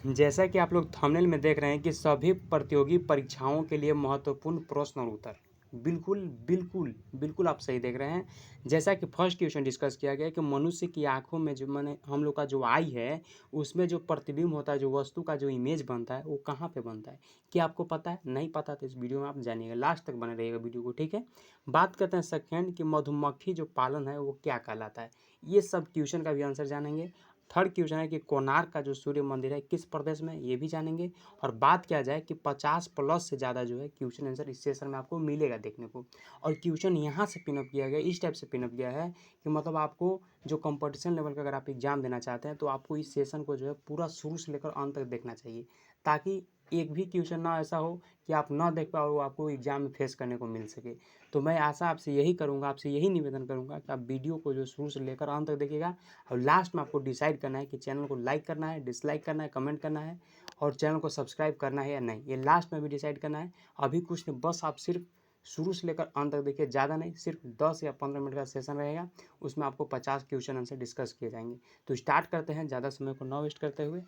जैसा कि आप लोग थंबनेल में देख रहे हैं कि सभी प्रतियोगी परीक्षाओं के लिए महत्वपूर्ण प्रश्न और उत्तर। बिल्कुल बिल्कुल बिल्कुल आप सही देख रहे हैं। जैसा कि फर्स्ट क्वेश्चन डिस्कस किया गया कि मनुष्य की आंखों में जो माने हम लोग का जो आई है उसमें जो प्रतिबिंब होता है, जो वस्तु का जो इमेज बनता है वो कहाँ पे बनता है, क्या आपको पता है? नहीं पता तो इस वीडियो में आप जानिएगा, लास्ट तक बने रहिएगा वीडियो को, ठीक है। बात करते हैं सेकेंड कि मधुमक्खी जो पालन है वो क्या कहलाता है। ये सब क्वेश्चन का भी आंसर जानेंगे। थर्ड क्वेश्चन है कि कोणार्क का जो सूर्य मंदिर है किस प्रदेश में, ये भी जानेंगे। और बात किया जाए कि 50+ से ज़्यादा जो है क्वेश्चन आंसर इस सेशन में आपको मिलेगा देखने को। और क्वेश्चन यहाँ से पिनअप किया गया, इस टाइप से पिनअप किया है कि मतलब आपको जो कंपटीशन लेवल का अगर आप एग्जाम देना चाहते हैं तो आपको इस सेशन को जो है पूरा शुरू से लेकर अंत तक देखना चाहिए, ताकि एक भी क्वेश्चन ना ऐसा हो कि आप ना देख पाओ, आपको एग्जाम में फेस करने को मिल सके। तो मैं आशा आपसे यही करूँगा, आपसे यही निवेदन करूँगा कि आप वीडियो को जो शुरू से लेकर अंत तक देखिएगा। और लास्ट में आपको डिसाइड करना है कि चैनल को लाइक करना है, डिसलाइक करना है, कमेंट करना है और चैनल को सब्सक्राइब करना है या नहीं, ये लास्ट में भी डिसाइड करना है। अभी कुछ नहीं, बस आप सिर्फ शुरू से लेकर अंत तक देखिए, ज़्यादा नहीं, सिर्फ 10 या 15 मिनट का सेशन रहेगा। उसमें आपको 50 क्वेश्चन आंसर डिस्कस किए जाएंगे। तो स्टार्ट करते हैं ज़्यादा समय को न वेस्ट करते हुए।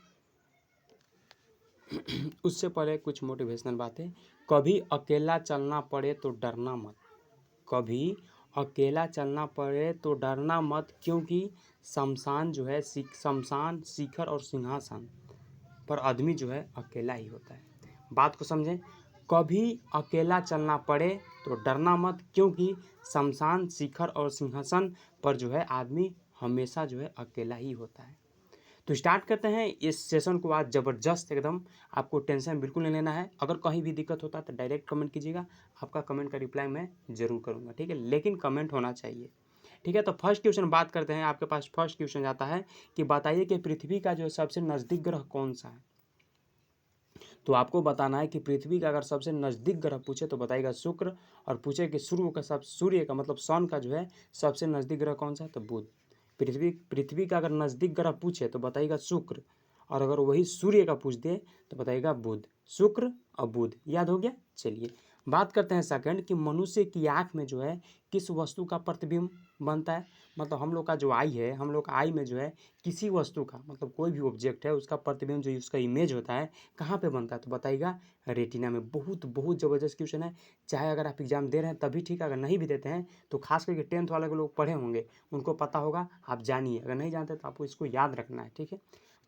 उससे पहले कुछ मोटिवेशनल बातें। कभी अकेला चलना पड़े तो डरना मत, कभी अकेला चलना पड़े तो डरना मत, क्योंकि शमशान जो है शमशान, शिखर और सिंहासन पर आदमी जो है अकेला ही होता है। बात को समझें, कभी अकेला चलना पड़े तो डरना मत, क्योंकि शमशान, शिखर और सिंहासन पर जो है आदमी हमेशा जो है अकेला ही होता है। तो स्टार्ट करते हैं इस सेशन को आज ज़बरदस्त एकदम। आपको टेंशन बिल्कुल नहीं लेना है। अगर कहीं भी दिक्कत होता है तो डायरेक्ट कमेंट कीजिएगा, आपका कमेंट का रिप्लाई मैं ज़रूर करूँगा, ठीक है, लेकिन कमेंट होना चाहिए, ठीक है। तो फर्स्ट क्वेश्चन बात करते हैं। आपके पास फर्स्ट क्वेश्चन जाता है कि बताइए कि पृथ्वी का जो सबसे नज़दीक ग्रह कौन सा है। तो आपको बताना है कि पृथ्वी का अगर सबसे नज़दीक ग्रह पूछे तो बताइएगा शुक्र, और पूछे कि सूर्य का मतलब सन का जो है सबसे नज़दीक ग्रह कौन सा है तो बुध। पृथ्वी का अगर नज़दीक ग्रह पूछे तो बताइएगा शुक्र, और अगर वही सूर्य का पूछ दे तो बताइएगा बुध। शुक्र और बुध याद हो गया। चलिए बात करते हैं सेकंड कि मनुष्य की आँख में जो है किस वस्तु का प्रतिबिंब बनता है। मतलब हम लोग का जो आई है, हम लोग का आई में जो है किसी वस्तु का, मतलब कोई भी ऑब्जेक्ट है उसका प्रतिबिंब जो उसका इमेज होता है कहाँ पे बनता है तो बताइएगा रेटिना में। बहुत बहुत ज़बरदस्त क्वेश्चन है। चाहे अगर आप एग्जाम दे रहे हैं तभी ठीक है, अगर नहीं भी देते हैं तो खास करके 10th वाले के लोग पढ़े होंगे उनको पता होगा, आप जानिए। अगर नहीं जानते तो आपको इसको याद रखना है, ठीक है।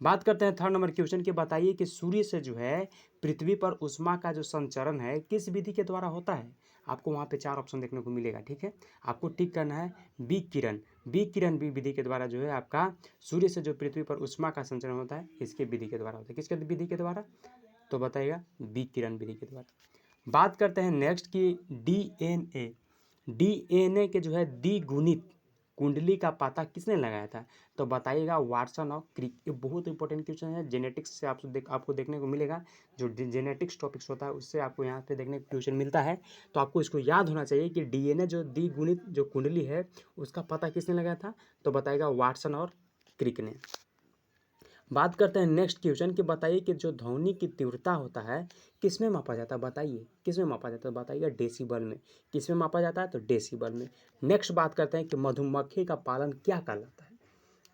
बात करते हैं थर्ड नंबर क्वेश्चन की। बताइए कि सूर्य से जो है पृथ्वी पर उष्मा का जो संचरण है किस विधि के द्वारा होता है। आपको वहाँ पे 4 ऑप्शन देखने को मिलेगा, ठीक है। आपको टिक करना है बी किरण विधि के द्वारा जो है आपका सूर्य से जो पृथ्वी पर उष्मा का संचरण होता है इसके विधि के द्वारा होता है। किसके विधि के द्वारा तो बताइएगा बी किरण विधि के द्वारा। बात करते हैं नेक्स्ट की डीएनए के जो है द्विगुणित कुंडली का पता किसने लगाया था तो बताइएगा वाटसन और क्रिक। ये बहुत इंपॉर्टेंट क्वेश्चन है, जेनेटिक्स से आपको देखने को मिलेगा। जो जेनेटिक्स टॉपिक्स होता है उससे आपको यहाँ पे देखने को क्वेश्चन मिलता है। तो आपको इसको याद होना चाहिए कि डीएनए जो द्विगुणित जो कुंडली है उसका पता किसने लगाया था तो बताइएगा वाटसन और क्रिक ने। बात करते हैं नेक्स्ट क्वेश्चन कि बताइए कि जो ध्वनि की तीव्रता होता है किस में मापा जाता है। बताइए किस में मापा जाता है, बताइएगा डेसिबल में। किस में मापा जाता है तो डेसिबल में। नेक्स्ट बात करते हैं कि मधुमक्खी का पालन क्या कहलाता है।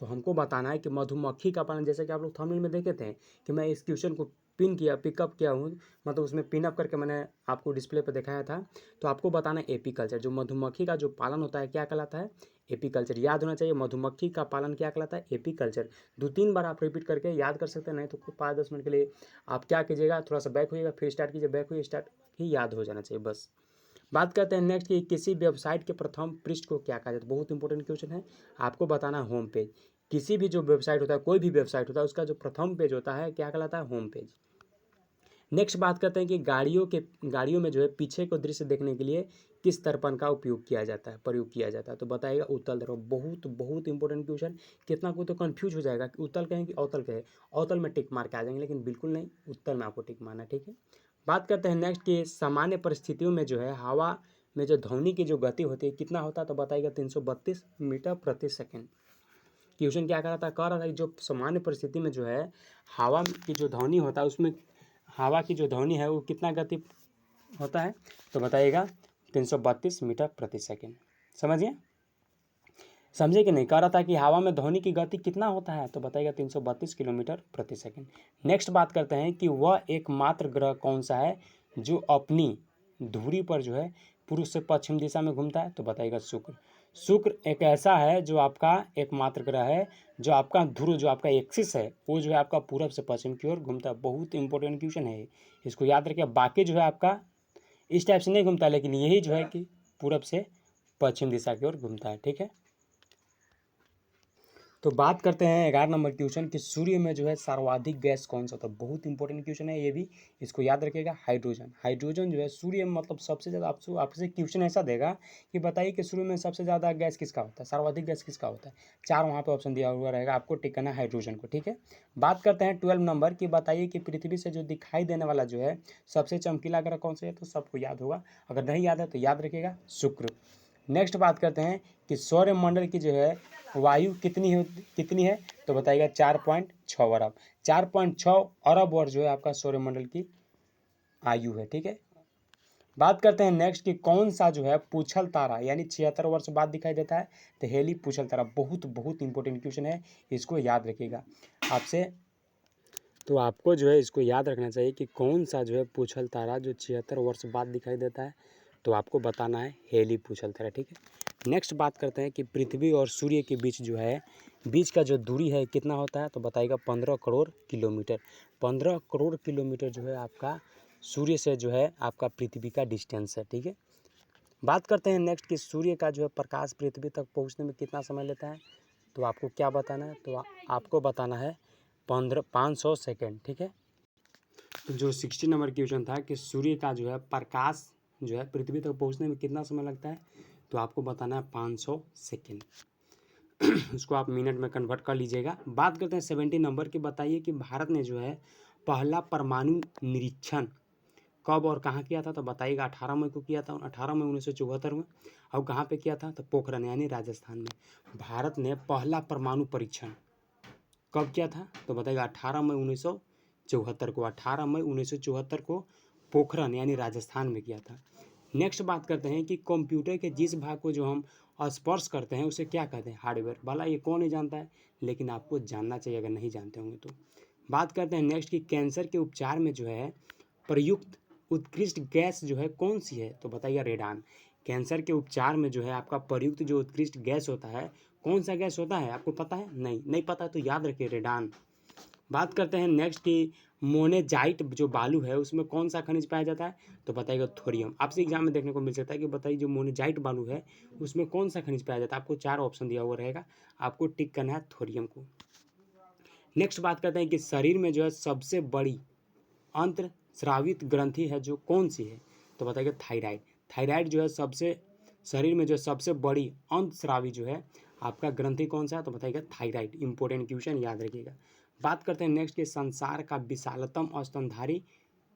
तो हमको बताना है कि मधुमक्खी का पालन, जैसे कि आप लोग थंबनेल में देखे थे कि मैं इस क्वेश्चन को पिकअप किया हूँ, मतलब उसमें पिन अप करके मैंने आपको डिस्प्ले पर दिखाया था। तो आपको बताना है एपीकल्चर, जो मधुमक्खी का जो पालन होता है क्या कहलाता है एपीकल्चर। याद होना चाहिए मधुमक्खी का पालन क्या कहलाता है एपीकल्चर। 2-3 बार आप रिपीट करके याद कर सकते हैं, नहीं तो खुद 5-10 मिनट के लिए आप क्या कीजिएगा, थोड़ा सा बैक होइएगा फिर स्टार्ट कीजिए, बैक हुई स्टार्ट, ही याद हो जाना चाहिए बस। बात करते हैं नेक्स्ट कि किसी वेबसाइट के प्रथम पृष्ठ को क्या कहा जाता है। बहुत इंपॉर्टेंट क्वेश्चन है, आपको बताना है होम पेज। किसी भी जो वेबसाइट होता है, कोई भी वेबसाइट होता है, उसका जो प्रथम पेज होता है क्या कहलाता है होम पेज। नेक्स्ट बात करते हैं कि गाड़ियों में जो है पीछे को दृश्य देखने के लिए किस दर्पण का प्रयोग किया जाता है तो बताइएगा उत्तल दर्पण। बहुत बहुत इंपॉर्टेंट क्वेश्चन। कितना को तो कंफ्यूज हो जाएगा कि उत्तल कहें कि अवतल कहें। अवतल में टिक मार के आ जाएंगे, लेकिन बिल्कुल नहीं, उत्तल में आपको टिक मारना है, ठीक है। बात करते हैं नेक्स्ट कि सामान्य परिस्थितियों में जो है हवा में जो ध्वनि की जो गति होती है कितना होता है तो बताइएगा 332 मीटर प्रति सेकेंड। क्वेश्चन क्या कह रहा था कि जो सामान्य परिस्थिति में जो है हवा की जो ध्वनि होता है उसमें हवा की जो ध्वनि है वो कितना गति होता है तो बताइएगा 332 मीटर प्रति सेकेंड। समझिए। समझे कि नहीं। कह रहा था कि हवा में ध्वनि की गति कितना होता है, तो बताइएगा 332 किलोमीटर प्रति सेकंड। नेक्स्ट बात करते हैं कि वह एकमात्र ग्रह कौन सा है जो अपनी धुरी पर जो है पूर्व से पश्चिम दिशा में घूमता है, तो बताइएगा शुक्र। शुक्र एक ऐसा है जो आपका एकमात्र ग्रह है जो आपका ध्रुव जो आपका एक्सिस है वो जो है आपका पूरब से पश्चिम की ओर घूमता है। बहुत इंपॉर्टेंट क्वेश्चन है, इसको याद रखिए। बाकी जो है आपका इस टाइप से नहीं घूमता, लेकिन यही जो है कि पूरब से पश्चिम दिशा की ओर घूमता है, ठीक है। तो बात करते हैं 11 नंबर क्वेश्चन कि सूर्य में जो है सर्वाधिक गैस कौन सा होता है। बहुत इंपॉर्टेंट क्वेश्चन है ये भी, इसको याद रखिएगा। हाइड्रोजन। हाइड्रोजन जो है सूर्य में मतलब सबसे ज़्यादा आपसे क्वेश्चन ऐसा देगा कि बताइए कि सूर्य में सबसे ज़्यादा गैस किसका होता है, सर्वाधिक गैस किसका होता है। 4 वहाँ पर ऑप्शन दिया हुआ रहेगा, आपको टिक करना है हाइड्रोजन को, ठीक है। बात करते हैं 12 नंबर की, बताइए कि पृथ्वी से जो दिखाई देने वाला जो है सबसे चमकीला ग्रह कौन सा है, तो सबको याद होगा। अगर नहीं याद है तो याद रखिएगा शुक्र। नेक्स्ट बात करते हैं कि सौरमंडल की जो है वायु कितनी है, तो बताइएगा 4.6 अरब। 4.6 अरब वर्ष जो है आपका सौरमंडल की आयु है, ठीक है। बात करते हैं नेक्स्ट कि कौन सा जो है पूछल तारा यानी 76 वर्ष बाद दिखाई देता है, तो हेली पूछल तारा। बहुत बहुत इंपॉर्टेंट क्वेश्चन है, इसको याद रखिएगा आपसे। तो आपको जो है इसको याद रखना चाहिए कि कौन सा जो है पूछल तारा जो 76 वर्ष बाद दिखाई देता है, तो आपको बताना है हेली पूछल तारा, ठीक है। नेक्स्ट बात करते हैं कि पृथ्वी और सूर्य के बीच जो है बीच का जो दूरी है कितना होता है, तो बताइएगा 15 करोड़ किलोमीटर। 15 करोड़ किलोमीटर जो है आपका सूर्य से जो है आपका पृथ्वी का डिस्टेंस है, ठीक है। बात करते हैं नेक्स्ट कि सूर्य का जो है प्रकाश पृथ्वी तक पहुंचने में कितना समय लेता है, तो आपको क्या बताना है, तो आपको बताना है 500 सेकेंड, ठीक है। तो जो 60 नंबर क्वेश्चन था कि सूर्य का जो है प्रकाश जो है पृथ्वी तक पहुंचने में कितना समय लगता है, तो आपको बताना है 500 सेकेंड। इसको आप मिनट में कन्वर्ट कर लीजिएगा। बात करते हैं 70 नंबर की, बताइए कि भारत ने जो है पहला परमाणु निरीक्षण कब और कहाँ किया था, तो बताइएगा 18 मई को किया था, 18 मई 1974 में। और कहाँ पे किया था, तो पोखरण यानी राजस्थान में। भारत ने पहला परमाणु परीक्षण कब किया था, तो बताइएगा 18 मई 1974 को। 18 मई 1974 को पोखरण यानी राजस्थान में किया था। नेक्स्ट बात करते हैं कि कंप्यूटर के जिस भाग को जो हम स्पर्श करते हैं उसे क्या कहते हैं, हार्डवेयर। भला ये कौन नहीं जानता है, लेकिन आपको जानना चाहिए अगर नहीं जानते होंगे तो। बात करते हैं नेक्स्ट कि कैंसर के उपचार में जो है प्रयुक्त उत्कृष्ट गैस जो है कौन सी है, तो बताइए रेडान। कैंसर के उपचार में जो है आपका प्रयुक्त जो उत्कृष्ट गैस होता है कौन सा गैस होता है, आपको पता है, नहीं पता है तो याद रखिए रेडान। बात करते हैं नेक्स्ट कि मोनेजाइट जो बालू है उसमें कौन सा खनिज पाया जाता है, तो बताइएगा थोरियम। आपसे एग्जाम में देखने को मिल सकता है कि बताइए जो मोनेजाइट बालू है उसमें कौन सा खनिज पाया जाता है। आपको 4 ऑप्शन दिया हुआ रहेगा, आपको टिक करना है थोरियम को। नेक्स्ट बात करते हैं कि शरीर में जो है सबसे बड़ी अंतःस्रावित ग्रंथि है जो कौन सी है, तो बताइएगा थायराइड। थायराइड जो है सबसे शरीर में जो सबसे बड़ी अंतःस्रावी जो है आपका ग्रंथि कौन सा है, तो बताइएगा थायराइड। इंपॉर्टेंट क्वेश्चन याद रखिएगा। बात करते हैं नेक्स्ट के संसार का विशालतम स्तनधारी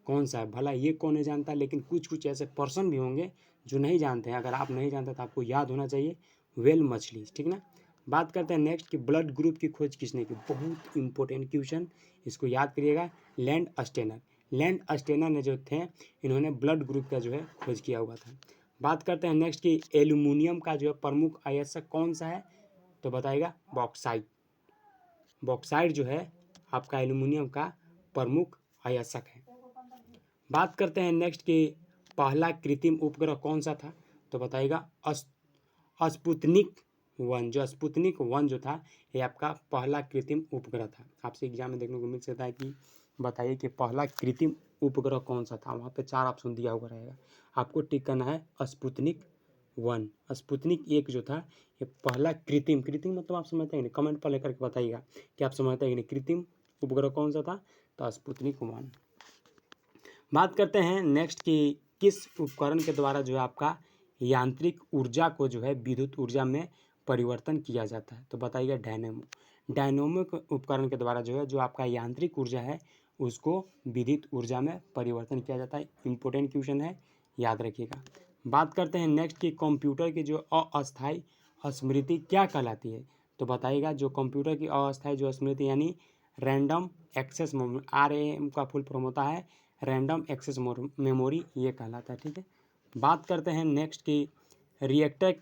कौन सा है। भला ये कौन नहीं जानता, लेकिन कुछ कुछ ऐसे पर्सन भी होंगे जो नहीं जानते हैं। अगर आप नहीं जानते तो आपको याद होना चाहिए, वेल मछली, ठीक ना। बात करते हैं नेक्स्ट कि ब्लड ग्रुप की खोज किसने की। बहुत इंपॉर्टेंट क्वेश्चन, इसको याद करिएगा। लैंड अस्टेनर। लैंड अस्टेनर ने जो थे इन्होंने ब्लड ग्रुप का जो है खोज किया हुआ था। बात करते हैं नेक्स्ट कि एल्यूमिनियम का जो है प्रमुख अयस्क कौन सा है, तो बताइएगा बॉक्साइट। बॉक्साइट जो है आपका एल्यूमिनियम का प्रमुख अयस्क है। बात करते हैं नेक्स्ट कि पहला कृत्रिम उपग्रह कौन सा था, तो बताइएगा स्पुतनिक 1। जो स्पुतनिक 1 जो था ये आपका पहला कृत्रिम उपग्रह था। आपसे एग्जाम में देखने को मिल सकता है कि बताइए कि पहला कृत्रिम उपग्रह कौन सा था। वहाँ पे 4 ऑप्शन दिया हुआ रहेगा, आपको टिक करना है स्पुतनिक 1। स्पुतनिक 1 जो था ये पहला कृत्रिम मतलब आप समझते हैं नहीं, कमेंट पर लेकर के बताइएगा कि आप समझते हैं कि नहीं कृत्रिम उपग्रह कौन सा था, तो स्पुतनिक 1। बात करते हैं नेक्स्ट कि किस उपकरण के द्वारा जो है आपका यांत्रिक ऊर्जा को जो है विद्युत ऊर्जा में परिवर्तन किया जाता है, तो बताइएगा डायनेमो। डायनेमो के उपकरण के द्वारा जो है जो आपका यांत्रिक ऊर्जा है उसको विद्युत ऊर्जा में परिवर्तन किया जाता है। इंपॉर्टेंट क्वेश्चन है, याद रखिएगा। बात करते हैं नेक्स्ट कि कंप्यूटर की जो अस्थायी स्मृति क्या कहलाती है, तो बताइएगा जो कंप्यूटर की अस्थायी जो स्मृति यानी रैंडम एक्सेस मेमोरी, RAM का फुल फॉर्म होता है रैंडम एक्सेस मेमोरी, ये कहलाता है, ठीक है। बात करते हैं नेक्स्ट कि रिएक्टर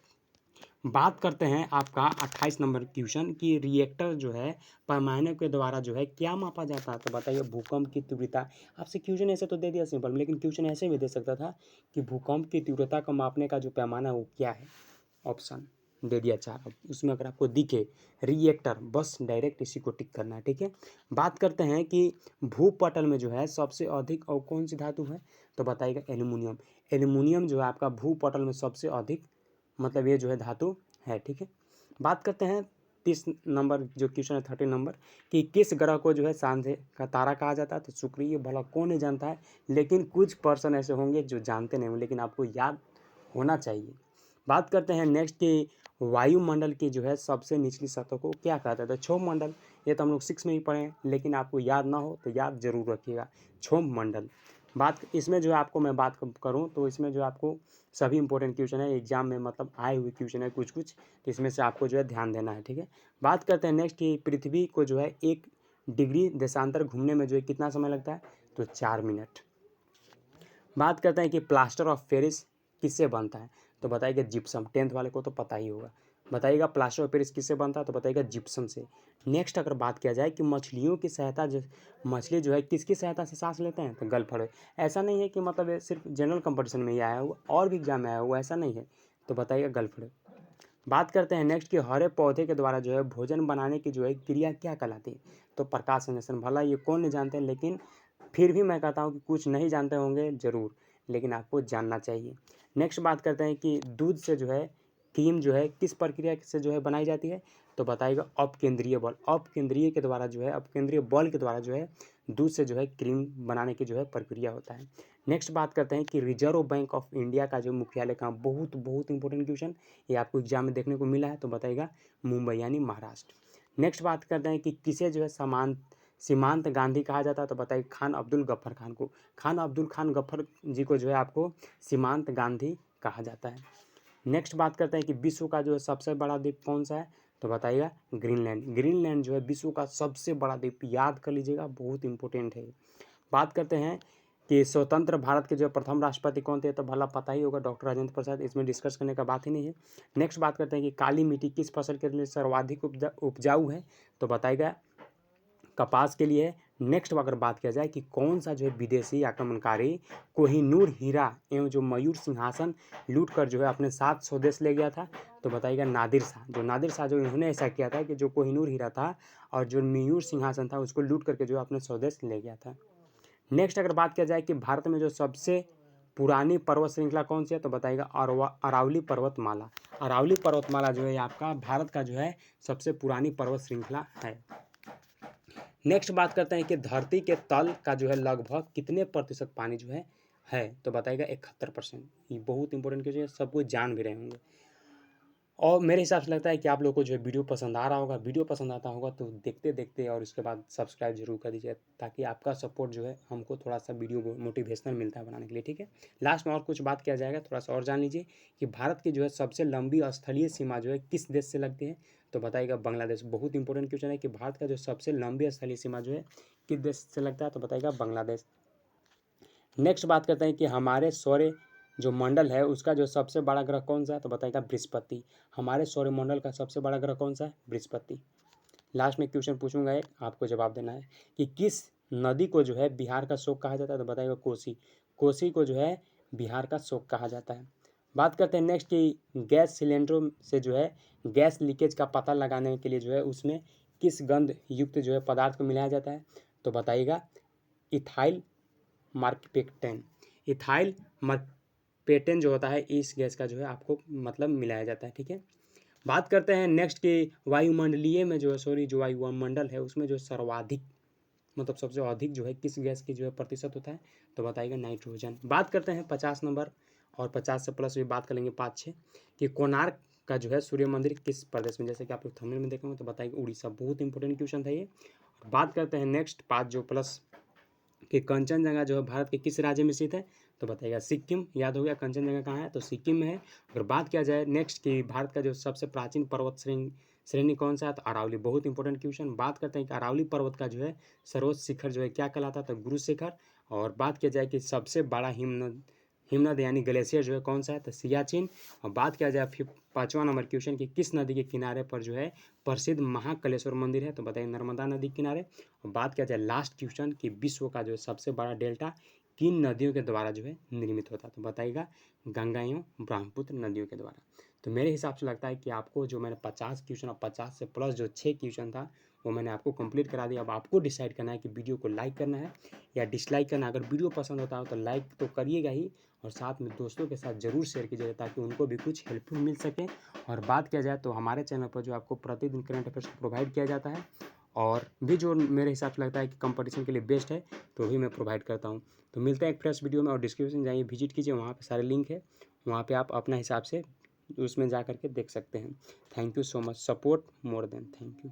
बात करते हैं आपका 28 नंबर क्वेश्चन कि रिएक्टर जो है पैमाने के द्वारा जो है क्या मापा जाता है। तो बताइए भूकंप की तीव्रता। आपसे क्वेश्चन ऐसे तो दे दिया सिंपल, लेकिन क्वेश्चन ऐसे भी दे सकता था कि भूकंप की तीव्रता को मापने का जो पैमाना है वो क्या है। ऑप्शन दे दिया 4, अब उसमें अगर आपको दिखे रिएक्टर, बस डायरेक्ट इसी को टिक करना है, ठीक है। बात करते हैं कि भूपटल में जो है सबसे अधिक और कौन सी धातु है। तो बताइएगा एल्यूमिनियम। एल्यूमिनियम जो है आपका भूपटल में सबसे अधिक मतलब ये जो है धातु है, ठीक है। बात करते हैं 30 नंबर जो क्वेश्चन है 30 नंबर कि किस ग्रह को जो है सांझे का तारा कहा जाता है। तो शुक्र, ये भला कौन नहीं जानता है, लेकिन कुछ पर्सन ऐसे होंगे जो जानते नहीं होंगे, लेकिन आपको याद होना चाहिए। बात करते हैं नेक्स्ट कि वायुमंडल की जो है सबसे निचली सतह को क्या कहता है। तो क्षोभ मंडल, ये तो हम लोग 6 में ही पढ़े हैं, लेकिन आपको याद ना हो तो याद जरूर रखिएगा, क्षोभ मंडल। बात इसमें जो आपको मैं बात करूं तो इसमें जो आपको सभी इंपॉर्टेंट क्वेश्चन है एग्जाम में, मतलब आए हुए क्वेश्चन है कुछ कुछ, तो इसमें से आपको जो है ध्यान देना है, ठीक है। बात करते हैं नेक्स्ट कि पृथ्वी को जो है 1 डिग्री देशांतर घूमने में जो है कितना समय लगता है। तो 4 मिनट। बात करते हैं कि प्लास्टर ऑफ पेरिस किससे बनता है। तो बताइएगा जिप्सम, 10th वाले को तो पता ही होगा। बताइएगा प्लास्टर ऑफ पेरिस किससे बनता है। तो बताइएगा जिप्सम से। नेक्स्ट अगर बात किया जाए कि मछलियों की सहायता जो मछली जो है किसकी सहायता से सांस लेते हैं। तो गलफड़े। ऐसा नहीं है कि मतलब ये सिर्फ जनरल कंपटीशन में ही आया हुआ, और भी एग्जाम में आया हुआ, ऐसा नहीं है। तो बताइएगा गलफड़े। बात करते हैं नेक्स्ट कि हरे पौधे के द्वारा जो है भोजन बनाने की जो है क्रिया क्या कहलाती है। तो प्रकाश संश्लेषण। भला ये कौन नहीं जानते हैं, लेकिन फिर भी मैं कहता हूँ कि कुछ नहीं जानते होंगे ज़रूर, लेकिन आपको जानना चाहिए। नेक्स्ट बात करते हैं कि दूध से जो है क्रीम जो है किस प्रक्रिया से जो है बनाई जाती है। तो बताइएगा अपकेंद्रीय बल। अपकेंद्रीय के द्वारा जो है अपकेंद्रीय बल के द्वारा जो है दूध से जो है क्रीम बनाने की जो है प्रक्रिया होता है। नेक्स्ट बात करते हैं कि रिजर्व बैंक ऑफ इंडिया का जो मुख्यालय कहाँ। बहुत बहुत इंपॉर्टेंट क्वेश्चन, ये आपको एग्जाम में देखने को मिला है। तो बताइएगा मुंबई यानी महाराष्ट्र। नेक्स्ट बात करते हैं कि किसे जो है सीमांत गांधी कहा जाता है। तो बताइए खान अब्दुल गफ्फर खान को। खान अब्दुल खान गफ्फर जी को जो है आपको सीमांत गांधी कहा जाता है। नेक्स्ट बात करते हैं कि विश्व का जो है सबसे बड़ा द्वीप कौन सा है। तो बताइएगा ग्रीनलैंड। ग्रीनलैंड जो है विश्व का सबसे बड़ा द्वीप, याद कर लीजिएगा, बहुत इंपॉर्टेंट है। बात करते हैं कि स्वतंत्र भारत के जो प्रथम राष्ट्रपति कौन थे। तो भला पता ही होगा, डॉक्टर राजेंद्र प्रसाद, इसमें डिस्कस करने का बात ही नहीं है। नेक्स्ट बात करते हैं कि काली मिट्टी किस फसल के लिए सर्वाधिक उपजाऊ है। तो बताइएगा कपास के लिए। नेक्स्ट अगर बात किया जाए कि कौन सा जो है विदेशी आक्रमणकारी कोहिनूर हीरा एवं जो मयूर सिंहासन लूट कर जो है अपने साथ स्वदेश ले गया था। तो बताइएगा नादिर शाह। जो नादिर शाह जो इन्होंने ऐसा किया था कि जो कोहिनूर हीरा था और जो मयूर सिंहासन था उसको लूट करके जो अपने स्वदेश ले गया था। नेक्स्ट अगर बात किया जाए कि भारत में जो सबसे पुरानी पर्वत श्रृंखला कौन सी है। तो बताइएगा अरावली पर्वतमाला। अरावली पर्वतमाला जो है आपका भारत का जो है सबसे पुरानी पर्वत श्रृंखला है। नेक्स्ट बात करते हैं कि धरती के तल का जो है लगभग कितने प्रतिशत पानी जो है। तो बताइएगा 71%। ये बहुत इंपॉर्टेंट क्वेश्चन है, सब कुछ जान भी रहे होंगे। और मेरे हिसाब से लगता है कि आप लोगों को जो है वीडियो पसंद आ रहा होगा। वीडियो पसंद आता होगा तो देखते देखते और उसके बाद सब्सक्राइब जरूर कर दीजिए, ताकि आपका सपोर्ट जो है हमको थोड़ा सा वीडियो मोटिवेशनल मिलता है बनाने के लिए, ठीक है। लास्ट में और कुछ बात किया जाएगा, थोड़ा सा और जान लीजिए कि भारत की जो है सबसे लंबी स्थलीय सीमा जो है किस देश से लगती है। तो बताइएगा बांग्लादेश। बहुत इंपॉर्टेंट क्वेश्चन है कि भारत का जो सबसे लंबी स्थलीय सीमा जो है किस देश से लगता है। तो बताइएगा बांग्लादेश। नेक्स्ट बात करते हैं कि हमारे सौर जो मंडल है उसका जो सबसे बड़ा ग्रह कौन सा है। तो बताइएगा बृहस्पति। हमारे सौरमंडल का सबसे बड़ा ग्रह कौन सा है। बृहस्पति। लास्ट में क्वेश्चन पूछूंगा एक, आपको जवाब देना है कि किस नदी को जो है बिहार का शोक कहा जाता है। तो बताइएगा कोसी। कोसी को जो है बिहार का शोक कहा जाता है। बात करते हैं नेक्स्ट कि गैस सिलेंडरों से जो है गैस लीकेज का पता लगाने के लिए जो है उसमें किस गंध युक्त जो है पदार्थ को मिलाया जाता है। तो बताइएगा इथाइल मार्कपेक्टेन। इथाइल मार्कपेक्टेन जो होता है इस गैस का जो है आपको मतलब मिलाया जाता है, ठीक है। बात करते हैं नेक्स्ट कि वायुमंडलीय में जो है जो वायुमंडल है उसमें जो सर्वाधिक मतलब सबसे अधिक जो है किस गैस की जो है प्रतिशत होता है। तो बताइएगा नाइट्रोजन। बात करते हैं 50 नंबर और 50 से प्लस भी बात कर लेंगे 5-6 कि कोणार्क का जो है सूर्य मंदिर किस प्रदेश में। जैसे कि आप लोग थंबनेल में देखेंगे तो बताइएगा उड़ीसा। बहुत इंपॉर्टेंट क्वेश्चन था ये। बात करते हैं नेक्स्ट 5 जो प्लस कि कंचनजंगा जो है भारत के किस राज्य में स्थित है। तो बताइएगा सिक्किम। याद हो गया कंचनजंगा कहाँ है, तो सिक्किम में है। अगर बात किया जाए नेक्स्ट कि भारत का जो सबसे प्राचीन पर्वत श्रेणी कौन सा है, तो अरावली। बहुत इंपॉर्टेंट क्वेश्चन। बात करते हैं कि अरावली पर्वत का जो है सर्वोच्च शिखर जो है क्या कहलाता है, तो गुरु शिखर। और बात किया जाए कि सबसे बड़ा हिमनद यानी ग्लेशियर जो है कौन सा है, तो सियाचिन। और बात किया जाए फिर 5वां नंबर क्वेश्चन कि किस नदी के किनारे पर जो है प्रसिद्ध महाकालेश्वर मंदिर है, तो बताइए नर्मदा नदी के किनारे। और बात किया जाए लास्ट क्वेश्चन कि विश्व का जो है सबसे बड़ा डेल्टा किन नदियों के द्वारा जो है निर्मित होता है, तो बताइएगा गंगा एवं ब्रह्मपुत्र नदियों के द्वारा। तो मेरे हिसाब से लगता है कि आपको जो मैंने 50 क्वेश्चन और 50 से प्लस जो 6 क्वेश्चन था वो मैंने आपको कंप्लीट करा दिया। अब आपको डिसाइड करना है कि वीडियो को लाइक करना है या डिसलाइक करना है। अगर वीडियो पसंद होता है तो लाइक तो करिएगा ही, और साथ में दोस्तों के साथ ज़रूर शेयर कीजिएगा ताकि उनको भी कुछ हेल्पफुल मिल सके। और बात किया जाए तो हमारे चैनल पर जो आपको प्रतिदिन करंट अफेयर्स प्रोवाइड किया जाता है और भी जो मेरे हिसाब से लगता है कि कंपटीशन के लिए बेस्ट है तो भी मैं प्रोवाइड करता हूँ। तो मिलते हैं एक फ्रेश वीडियो में, और डिस्क्रिप्शन जाइए विजिट कीजिए, वहाँ पे सारे लिंक है, वहाँ पे आप अपना हिसाब से उसमें जा करके देख सकते हैं। Thank you so much, support more than thank you.